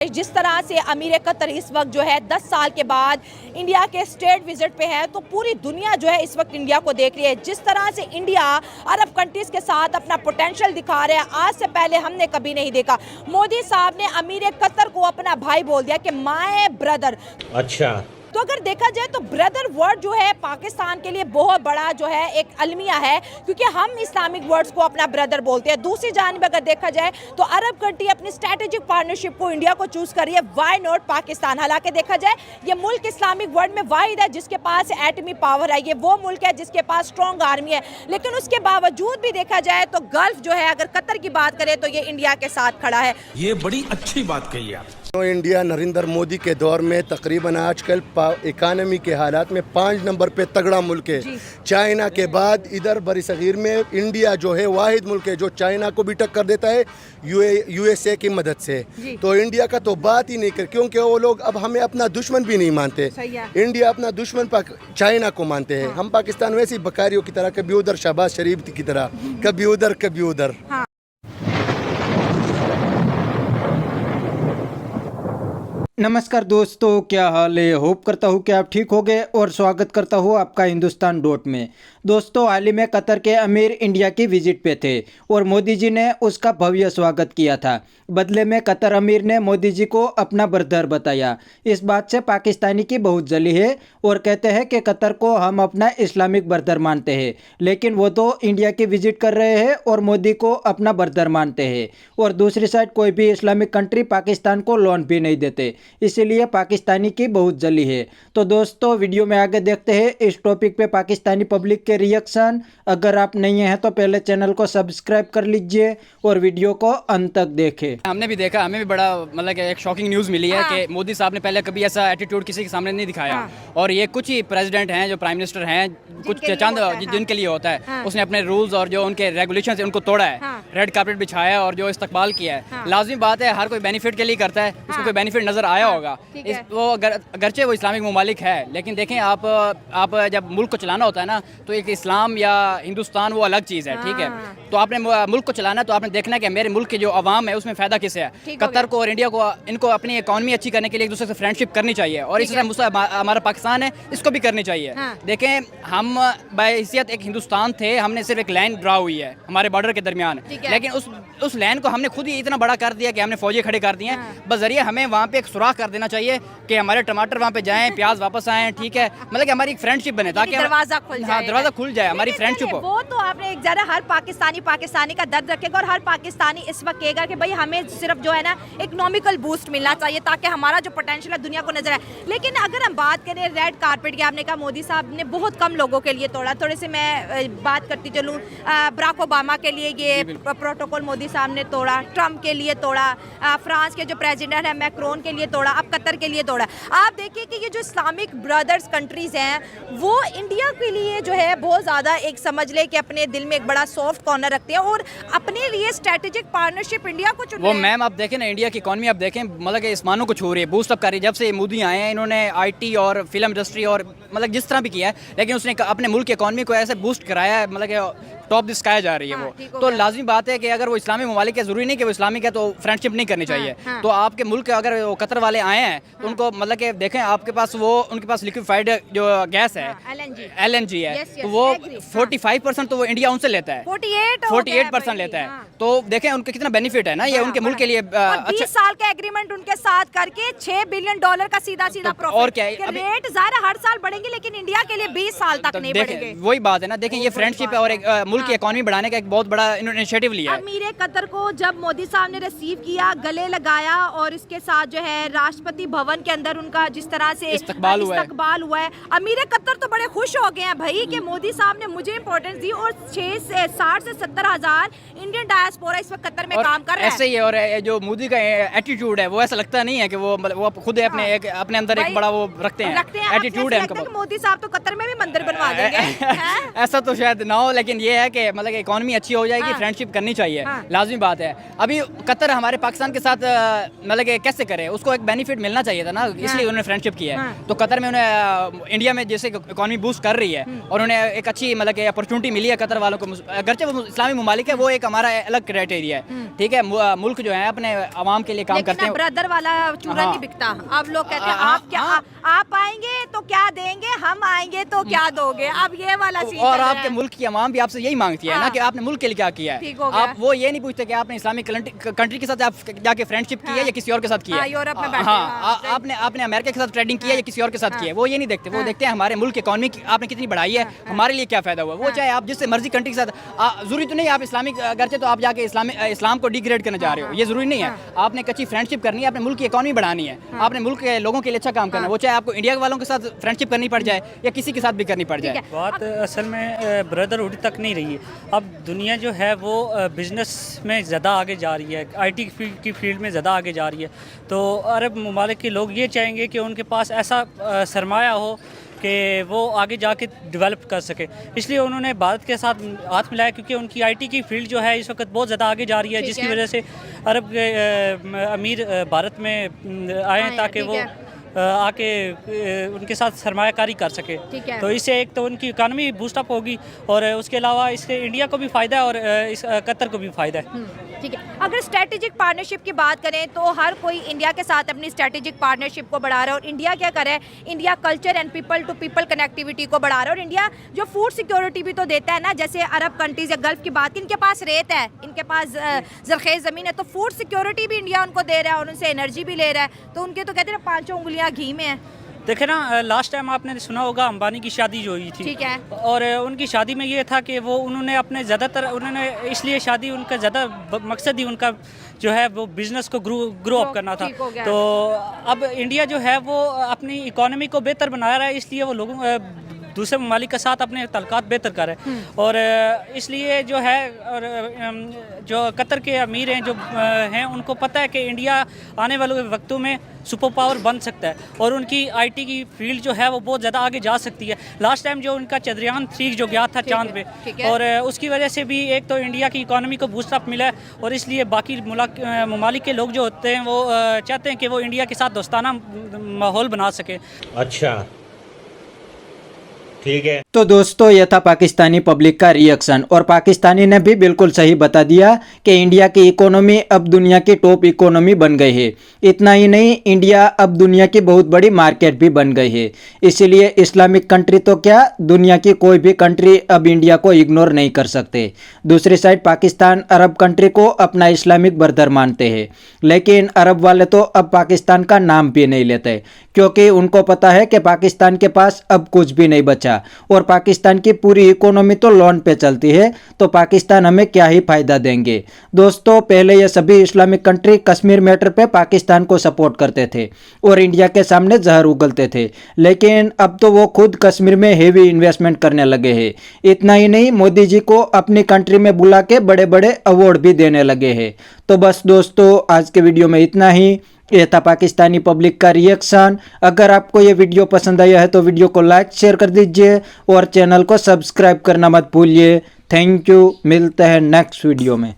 जिस तरह से अमीर कतर इस वक्त जो है 10 साल के बाद इंडिया के स्टेट विजिट पे है, तो पूरी दुनिया जो है इस वक्त इंडिया को देख रही है। जिस तरह से इंडिया अरब कंट्रीज के साथ अपना पोटेंशियल दिखा रहा है, आज से पहले हमने कभी नहीं देखा। मोदी साहब ने अमीर कतर को अपना भाई बोल दिया कि माय ब्रदर। अच्छा, तो अगर देखा जाए तो ब्रदर वर्ड जो है पाकिस्तान के लिए बहुत बड़ा जो है एक अलमिया है, क्योंकि हम इस्लामिक वर्ड्स को अपना ब्रदर बोलते हैं। दूसरी जानिब अगर देखा जाए तो अरब कंट्री अपनी स्ट्रेटेजिक पार्टनरशिप को इंडिया को चूज कर रही है, व्हाई नॉट पाकिस्तान। हालांकि देखा जाए ये मुल्क इस्लामिक वर्ल्ड में वाहिद है जिसके पास एटमी पावर है, ये वो मुल्क है जिसके पास स्ट्रॉन्ग आर्मी है, लेकिन उसके बावजूद भी देखा जाए तो गल्फ जो है, अगर कतर की बात करें तो ये इंडिया के साथ खड़ा है। ये बड़ी अच्छी बात कही आप। इंडिया नरेंद्र मोदी के दौर में तकरीबन आजकल इकानमी के हालात में 5 नंबर पे तगड़ा मुल्क है। चाइना के बाद इधर बरसगीर में इंडिया जो है वाहिद मुल्क है जो चाइना को भी टक्कर देता है यूएसए की मदद से। तो इंडिया का तो बात ही नहीं कर, क्योंकि वो लोग अब हमें अपना दुश्मन भी नहीं मानते। इंडिया अपना दुश्मन चाइना को मानते हैं। हम पाकिस्तान वैसी बकारियों की तरह, कभी उधर शहबाज शरीफ की तरह, कभी उधर कभी उधर। नमस्कार दोस्तों, क्या हाल है। होप करता हूँ कि आप ठीक होंगे और स्वागत करता हूँ आपका हिंदुस्तान डॉट में। दोस्तों, हाल ही में कतर के अमीर इंडिया की विजिट पे थे और मोदी जी ने उसका भव्य स्वागत किया था। बदले में कतर अमीर ने मोदी जी को अपना ब्रदर बताया। इस बात से पाकिस्तानी की बहुत जली है और कहते हैं कि कतर को हम अपना इस्लामिक ब्रदर मानते हैं, लेकिन वो तो इंडिया की विजिट कर रहे हैं और मोदी को अपना ब्रदर मानते हैं। और दूसरी साइड कोई भी इस्लामिक कंट्री पाकिस्तान को लोन भी नहीं देते, इसीलिए पाकिस्तानी की बहुत जली है। तो दोस्तों, वीडियो में आगे देखते हैं इस टॉपिक पे पाकिस्तानी पब्लिक के रिएक्शन। अगर आप नहीं हैं तो पहले चैनल को सब्सक्राइब कर लीजिए और वीडियो को अंत तक देखें। हमने भी देखा, हमें भी बड़ा मतलब कि एक शॉकिंग न्यूज़ मिली है कि मोदी साहब ने पहले कभी ऐसा एटीट्यूड किसी के सामने नहीं दिखाया। और ये कुछ ही प्रेसिडेंट हैं, जो प्राइम मिनिस्टर हैं, कुछ चंद जिनके लिए होता है, उसने अपने रूल्स और जो उनके रेगुलेशन है उनको तोड़ा है, रेड कार्पेट बिछाया और जो इस्तकबाल किया है। लाजमी बात है, हर कोई बेनिफिट के लिए करता है, उसको कोई बेनिफिट नजर आया होगा। वो अगरचे वो इस्लामिक ममालिक है, लेकिन देखें आप जब मुल्क को चलाना होता है ना, तो एक इस्लाम या हिंदुस्तान वो अलग चीज़ है, ठीक है। तो आपने मुल्क को चलाना, तो आपने देखना कि मेरे मुल्क के जो अवाम है उसमें फ़ायदा किसे है। कतर को और इंडिया को, इनको अपनी इकॉनमी अच्छी करने के लिए एक दूसरे से फ्रेंडशिप करनी चाहिए, और इसी तरह हमारा पाकिस्तान है, इसको भी करनी चाहिए। देखें, हम बाहैसियत एक हिंदुस्तान थे, हमने सिर्फ एक लाइन ड्रा हुई है हमारे बॉर्डर के दरमियान, लेकिन उस लाइन को हमने खुद ही इतना बड़ा कर दिया कि हमने फौजी खड़े कर दिए हैं। बजरिए हमें वहाँ पे एक सुराख कर देना चाहिए कि हमारे टमाटर वहाँ पे जाएं, प्याज वापस आएं, ठीक है। मतलब कि हमारी एक फ्रेंडशिप बने, ताकि दरवाजा खुल जाए, हमारी फ्रेंडशिप हो। वो तो आपने एक जरा हर पाकिस्तानी का दर्द रखेगा, और हर पाकिस्तानी इस वक्त कहेगा कि भाई हमें सिर्फ जो है ना इकोनॉमिकल बूस्ट मिलना चाहिए, ताकि हमारा जो पोटेंशियल है दुनिया को नजर आए। लेकिन अगर हम बात करें रेड कारपेट की, आपने कहा मोदी साहब ने बहुत कम लोगों के लिए तोड़ा। थोड़े से मैं बात करती चलूँ, बराक ओबामा के लिए ये प्रोटोकॉल मोदी साहब ने तोड़ा, ट्रंप के लिए तोड़ा, फ्रांस के जो प्रेसिडेंट है मैक्रोन के लिए तोड़ा, अब कतर के लिए तोड़ा। आप देखिए कि ये जो इस्लामिक ब्रदर्स कंट्रीज हैं, वो इंडिया के लिए जो है बहुत ज़्यादा एक समझ ले कि अपने दिल में एक बड़ा सॉफ्ट कॉर्नर रखते हैं और अपने लिए स्ट्रेटेजिक पार्टनरशिप इंडिया को चुन रहे हैं। वो मैम, आप देखें ना, इंडिया की इकॉनमी आप देखें, मतलब कि आसमानों को छू रही है, बूस्ट अप कर रही है। जब से मोदी आए हैं, इन्होंने आईटी और फिल्म इंडस्ट्री और मतलब जिस तरह भी किया है, लेकिन उसने अपने मुल्क की इकॉनमी को ऐसे बूस्ट कराया है, मतलब कि टॉप द स्काई जा रही है वो। तो लाजमी बात है कि अगर वो इस्लामिक ममालिक है, जरूरी नहीं कि वो इस्लामिक है तो फ्रेंडशिप नहीं करनी चाहिए। तो आपके मुल्क अगर वो कतर वाले आए हैं तो उनको मतलब कि देखें, आपके पास उनके पास लिक्विफाइड जो गैस है, LNG है, तो वो 45% तो वो इंडिया उनसे लेता है, 48% लेता है। तो देखें उनके कितना बेनिफिट है ना, ये उनके मुल्क के लिए। 20 साल का एग्रीमेंट उनके साथ करके $6 बिलियन का सीधा प्रॉफिट। और क्या है, रेट ज़ाहिर हर साल बढ़ेंगे, लेकिन इंडिया के लिए 20 साल तक नहीं बढ़ेंगे। वही बात है ना, देखें ये फ्रेंडशिप है और एक मुल्क की इकॉनमी बढ़ाने का एक बहुत बड़ा इनिशिएटिव लिया है। अमीर कतर को जब मोदी साहब ने रिसीव किया, गले लगाया, और इसके साथ जो है राष्ट्रपति भवन के अंदर उनका जिस तरह से इस्तकबाल हुआ है, अमीर कतर तो बड़े खुश हो गए हैं भाई कि मोदी साहब ने मुझे इंपॉर्टेंस दी। और 60 से 70 हजार इंडियन डायस्पोरा इस वक्त कतर में काम कर रहा है। ऐसे ही, और जो मोदी का एटीट्यूड है वो ऐसा लगता नहीं है कि वो खुद अपने अंदर एक बड़ा वो रखते हैं एटीट्यूड है उनका। मोदी साहब तो कतर में भी मंदिर बनवा देंगे। ऐसा तो शायद ना हो, लेकिन ये है कि मतलब इकॉनमी अच्छी हो जाएगी, फ्रेंडशिप करनी चाहिए, लाजमी बात है। अभी कतर हमारे पाकिस्तान के साथ मतलब कि कैसे करे, उसको एक बेनिफिट मिलना चाहिए था ना, इसलिए उन्होंने फ्रेंडशिप किया है। तो कतर में उन्हें इंडिया में जैसे इकॉनमी बूस्ट कर रही है और उन्हें एक अच्छी मतलब कि अपॉर्चुनिटी मिली है कतर वालों को। अगरचे वो इस्लामी ममालिक है, वो एक हमारा अलग अलग क्राइटेरिया है, ठीक है। मुल्क जो है अपने आवाम के लिए काम करते हैं। ब्रदर वाला चूरा हाँ। नहीं बिकता। अब लोग कहते हैं हाँ, आप क्या हाँ। आप आएंगे तो क्या देंगे, हम आएंगे तो क्या दोगे। अब ये वाला सीन और चल रहा आपके है। मुल्क की आवाम भी आपसे यही मांगती है ना हाँ। कि आपने मुल्क के लिए क्या किया ठीक है। हो गया। आप वो ये नहीं पूछते कि आपने इस्लामिक कंट्री के साथ आप जाके फ्रेंडशिप की है या किसी और के साथ की है। हाँ, यूरोप में बैठे, हाँ, हाँ, आपने अमेरिका के साथ ट्रेडिंग की है या किसी और के साथ की है, वो ये नहीं देखते। वो देखते हैं हमारे मुल्क की इकॉनमी आपने कितनी बढ़ाई है, हमारे लिए क्या फायदा हुआ। वो चाहे आप जिससे मर्जी कंट्री के साथ, जरूरी तो नहीं आप इस्लामिक अगरचे तो आप जाके इस्लाम को डिग्रेड करने जा रहे हो, ये जरूरी नहीं है। आपने एक अच्छी फ्रेंडशिप करनी है, अपने मुल्क की इकॉनमी बढ़ानी है, आपने मुल्क के लोगों के लिए अच्छा काम करना है। वो चाहे आपको इंडिया वालों के साथ फ्रेंडशिप करनी पड़ जाए या किसी के साथ भी करनी पड़ जाए। बात असल में ब्रदरहुड तक नहीं रही है। अब दुनिया जो है वो बिज़नेस में ज़्यादा आगे जा रही है, आईटी की फील्ड में ज़्यादा आगे जा रही है। तो अरब ममालिक के लोग ये चाहेंगे कि उनके पास ऐसा सरमाया हो कि वो आगे जाके डेवलप कर सके, इसलिए उन्होंने भारत के साथ हाथ मिलाया, क्योंकि उनकी आईटी की फील्ड जो है इस वक्त बहुत ज़्यादा आगे जा रही है, जिसकी वजह से अरब के अमीर भारत में आए हैं ताकि वो आके उनके साथ सरमायाकारी कर सके। तो इससे एक तो उनकी इकानमी बूस्टअप होगी और उसके अलावा इससे इंडिया को भी फ़ायदा है और इस कतर को भी फ़ायदा है। ठीक है। अगर स्ट्रेटेजिक पार्टनरशिप की बात करें तो हर कोई इंडिया के साथ अपनी स्ट्रेटेजिक पार्टनरशिप को बढ़ा रहा है। और इंडिया क्या कर रहा है, India culture and people to people connectivity को बढ़ा रहा है। और इंडिया जो फूड सिक्योरिटी भी तो देता है ना, जैसे अरब कंट्रीज या गल्फ की बात की, इनके पास रेत है, इनके पास ज़रख़ेज़ ज़मीन है, तो फूड सिक्योरिटी भी इंडिया उनको दे रहा है और उनसे एनर्जी भी ले रहा है। तो उनके तो कहते हैं 5 उंगलियाँ घी में है। देखे ना, लास्ट टाइम आपने सुना होगा अंबानी की शादी जो हुई थी, ठीक है। और उनकी शादी में ये था कि वो उन्होंने अपने ज़्यादातर उन्होंने इसलिए शादी, उनका ज़्यादा मकसद ही उनका जो है वो बिज़नेस को ग्रो अप करना था। तो अब इंडिया जो है वो अपनी इकॉनमी को बेहतर बना रहा है, इसलिए वो लोगों दूसरे ममालिक के साथ अपने तल्कात बेहतर कर रहे हैं। और इसलिए जो है, और जो कतर के अमीर हैं जो हैं, उनको पता है कि इंडिया आने वाले वक्तों में सुपर पावर बन सकता है और उनकी आईटी की फील्ड जो है वो बहुत ज़्यादा आगे जा सकती है। लास्ट टाइम जो उनका चंद्रयान 3 जो गया था चांद पे, और उसकी वजह से भी एक तो इंडिया की इकॉनमी को बूस्टअप मिला है, और इसलिए बाकी ममालिक के लोग जो होते हैं वो चाहते हैं कि वो इंडिया के साथ दोस्ताना माहौल बना सके। अच्छा, ठीक है। तो दोस्तों, यह था पाकिस्तानी पब्लिक का रिएक्शन, और पाकिस्तानी ने भी बिल्कुल सही बता दिया कि इंडिया की इकोनॉमी अब दुनिया की टॉप इकोनॉमी बन गई है। इतना ही नहीं, इंडिया अब दुनिया की बहुत बड़ी मार्केट भी बन गई है। इसीलिए इस्लामिक कंट्री तो क्या, दुनिया की कोई भी कंट्री अब इंडिया को इग्नोर नहीं कर सकते। दूसरी साइड पाकिस्तान अरब कंट्री को अपना इस्लामिक ब्रदर मानते हैं, लेकिन अरब वाले तो अब पाकिस्तान का नाम भी नहीं लेते, क्योंकि उनको पता है कि पाकिस्तान के पास अब कुछ भी नहीं बचा और पाकिस्तान की पूरी इकोनॉमी तो लोन पे चलती है, तो पाकिस्तान हमें क्या ही फायदा देंगे। दोस्तों, पहले ये सभी इस्लामिक कंट्री कश्मीर मैटर पे पाकिस्तान को सपोर्ट करते थे और इंडिया के सामने जहर उगलते थे, लेकिन अब तो वो खुद कश्मीर में हेवी इन्वेस्टमेंट करने लगे हैं। इतना ही नहीं, मोदी जी को अपनी कंट्री में बुला के बड़े बड़े अवार्ड भी देने लगे हैं। तो बस दोस्तों, आज के वीडियो में इतना ही। यह था पाकिस्तानी पब्लिक का रिएक्शन। अगर आपको ये वीडियो पसंद आया है तो वीडियो को लाइक शेयर कर दीजिए और चैनल को सब्सक्राइब करना मत भूलिए। थैंक यू, मिलते हैं नेक्स्ट वीडियो में।